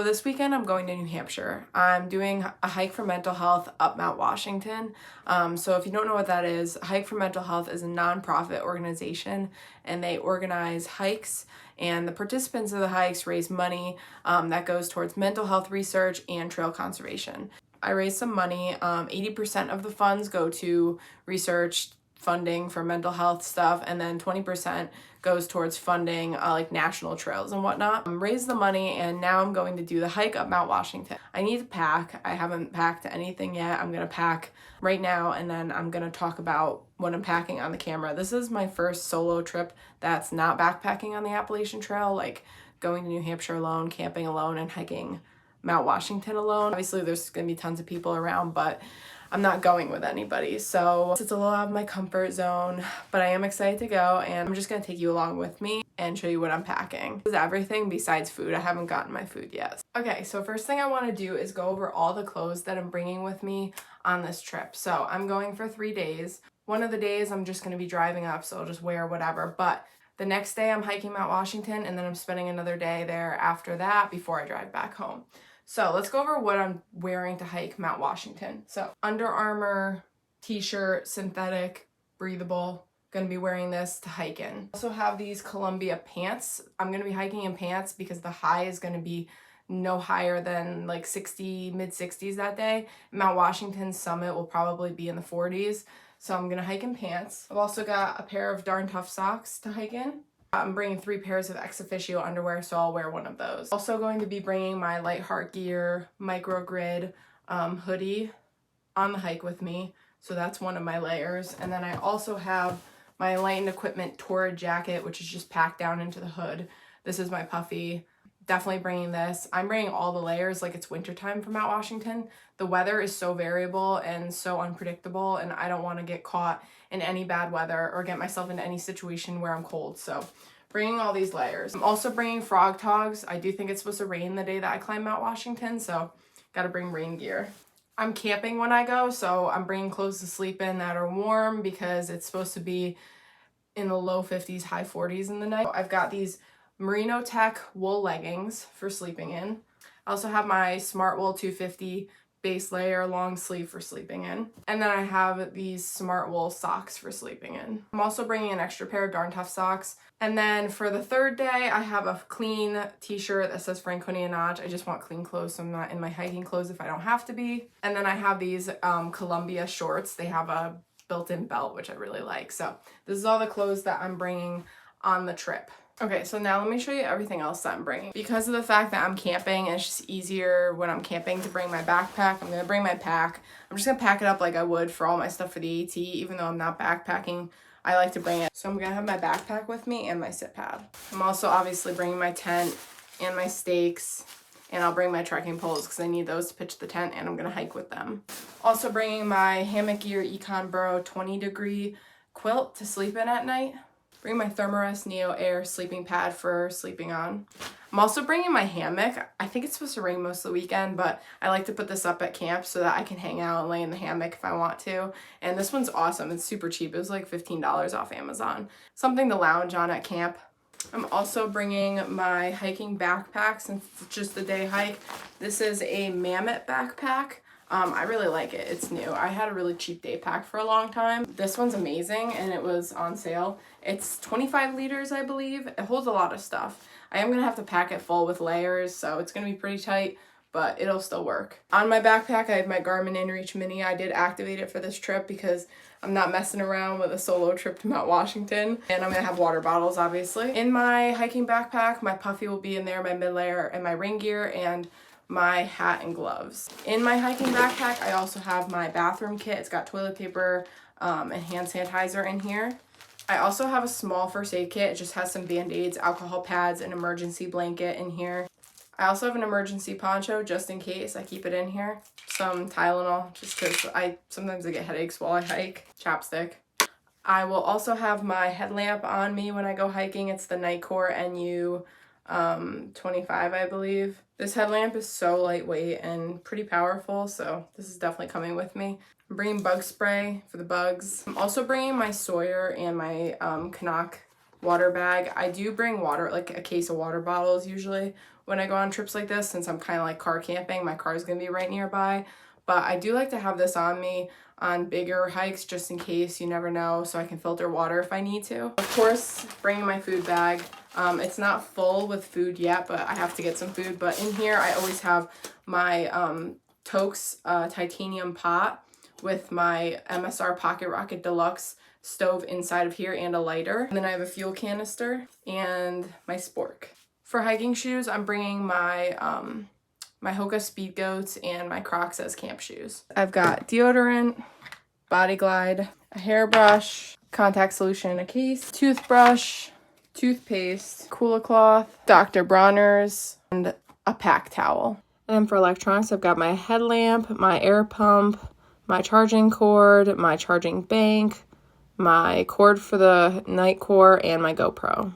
So this weekend I'm going to New Hampshire. I'm doing a hike for mental health up Mount Washington. So if you don't know what that is, Hike for Mental Health is a nonprofit organization, and they organize hikes, and the participants of the hikes raise money that goes towards mental health research and trail conservation. I raised some money. 80% of the funds go to research funding for mental health stuff, and then 20% goes towards funding like national trails and whatnot. Raised the money, and now I'm going to do the hike up Mount Washington. I need to pack. I haven't packed anything yet. I'm gonna pack right now, and then I'm gonna talk about what I'm packing on the camera. This is my first solo trip that's not backpacking on the Appalachian Trail, like going to New Hampshire alone, camping alone, and hiking Mount Washington alone. Obviously there's gonna be tons of people around, but I'm not going with anybody, so it's a little out of my comfort zone, but I am excited to go, and I'm just gonna take you along with me and show you what I'm packing. This is everything besides food. I haven't gotten my food yet. Okay, so first thing I want to do is go over all the clothes that I'm bringing with me on this trip. So I'm going for 3 days. One of the days I'm just gonna be driving up, so I'll just wear whatever, but the next day I'm hiking Mount Washington, and then I'm spending another day there after that before I drive back home. So let's go over what I'm wearing to hike Mount Washington. So Under Armour t-shirt, synthetic, breathable. Gonna be wearing this to hike in. Also have these Columbia pants. I'm gonna be hiking in pants because the high is gonna be no higher than like 60, mid 60s that day. Mount Washington summit will probably be in the 40s. So I'm gonna hike in pants. I've also got a pair of Darn Tough socks to hike in. I'm bringing 3 pairs of ex officio underwear, so I'll wear one of those. Also going to be bringing my Light Heart Gear microgrid hoodie on the hike with me, so that's one of my layers. And then I also have my Light & Equipment Torrid jacket, which is just packed down into the hood. This is my puffy. Definitely bringing this. I'm bringing all the layers like it's wintertime for Mount Washington. The weather is so variable and so unpredictable, and I don't want to get caught in any bad weather or get myself into any situation where I'm cold. So bringing all these layers. I'm also bringing frog togs. I do think it's supposed to rain the day that I climb Mount Washington, so gotta bring rain gear. I'm camping when I go, so I'm bringing clothes to sleep in that are warm because it's supposed to be in the low 50s, high 40s in the night. I've got these Merino Tech wool leggings for sleeping in. I also have my Smart Wool 250 base layer long sleeve for sleeping in. And then I have these Smart Wool socks for sleeping in. I'm also bringing an extra pair of Darn Tough socks. And then for the third day, I have a clean t-shirt that says Franconia Notch. I just want clean clothes, so I'm not in my hiking clothes if I don't have to be. And then I have these Columbia shorts. They have a built-in belt, which I really like. So this is all the clothes that I'm bringing on the trip. Okay, so now let me show you everything else that I'm bringing. Because of the fact that I'm camping, and it's just easier when I'm camping to bring my backpack, I'm gonna bring my pack. I'm just gonna pack it up like I would for all my stuff for the AT, even though I'm not backpacking. I like to bring it. So I'm gonna have my backpack with me and my sit pad. I'm also obviously bringing my tent and my stakes, and I'll bring my trekking poles because I need those to pitch the tent, and I'm gonna hike with them. Also bringing my Hammock Gear Econ Burrow 20-degree quilt to sleep in at night. Bring my Thermarest Neo Air sleeping pad for sleeping on. I'm also bringing my hammock. I think it's supposed to rain most of the weekend, but I like to put this up at camp so that I can hang out and lay in the hammock if I want to. And this one's awesome. It's super cheap. It was like $15 off Amazon. Something to lounge on at camp. I'm also bringing my hiking backpack since it's just a day hike. This is a Mammoth backpack. I really like it. It's new. I had a really cheap day pack for a long time. This one's amazing, and it was on sale. It's 25 liters, I believe. It holds a lot of stuff. I am gonna have to pack it full with layers, so it's gonna be pretty tight, but it'll still work. On my backpack, I have my Garmin InReach Mini. I did activate it for this trip because I'm not messing around with a solo trip to Mount Washington, and I'm gonna have water bottles, obviously. In my hiking backpack, my puffy will be in there, my mid layer, and my rain gear, and my hat and gloves. In my hiking backpack, I also have my bathroom kit. It's got toilet paper and hand sanitizer in here. I also have a small first aid kit. It just has some band-aids, alcohol pads, an emergency blanket in here. I also have an emergency poncho just in case. I keep it in here. Some Tylenol just because sometimes I get headaches while I hike. Chapstick. I will also have my headlamp on me when I go hiking. It's the Nightcore NU 25, I believe. This headlamp is so lightweight and pretty powerful, so this is definitely coming with me. I'm bringing bug spray for the bugs. I'm also bringing my Sawyer and my Canuck water bag. I do bring water, like a case of water bottles usually when I go on trips like this, since I'm kind of like car camping. My car is going to be right nearby. But I do like to have this on me on bigger hikes just in case, you never know, so I can filter water if I need to. Of course, bringing my food bag. It's not full with food yet, but I have to get some food. But in here, I always have my Tokes titanium pot with my MSR Pocket Rocket Deluxe stove inside of here and a lighter. And then I have a fuel canister and my spork. For hiking shoes, I'm bringing my my Hoka Speed Goats and my Crocs as camp shoes. I've got deodorant, Body Glide, a hairbrush, contact solution in a case, toothbrush, toothpaste, Cooler Cloth, Dr. Bronner's, and a pack towel. And then for electronics, I've got my headlamp, my air pump, my charging cord, my charging bank, my cord for the night core, and my GoPro.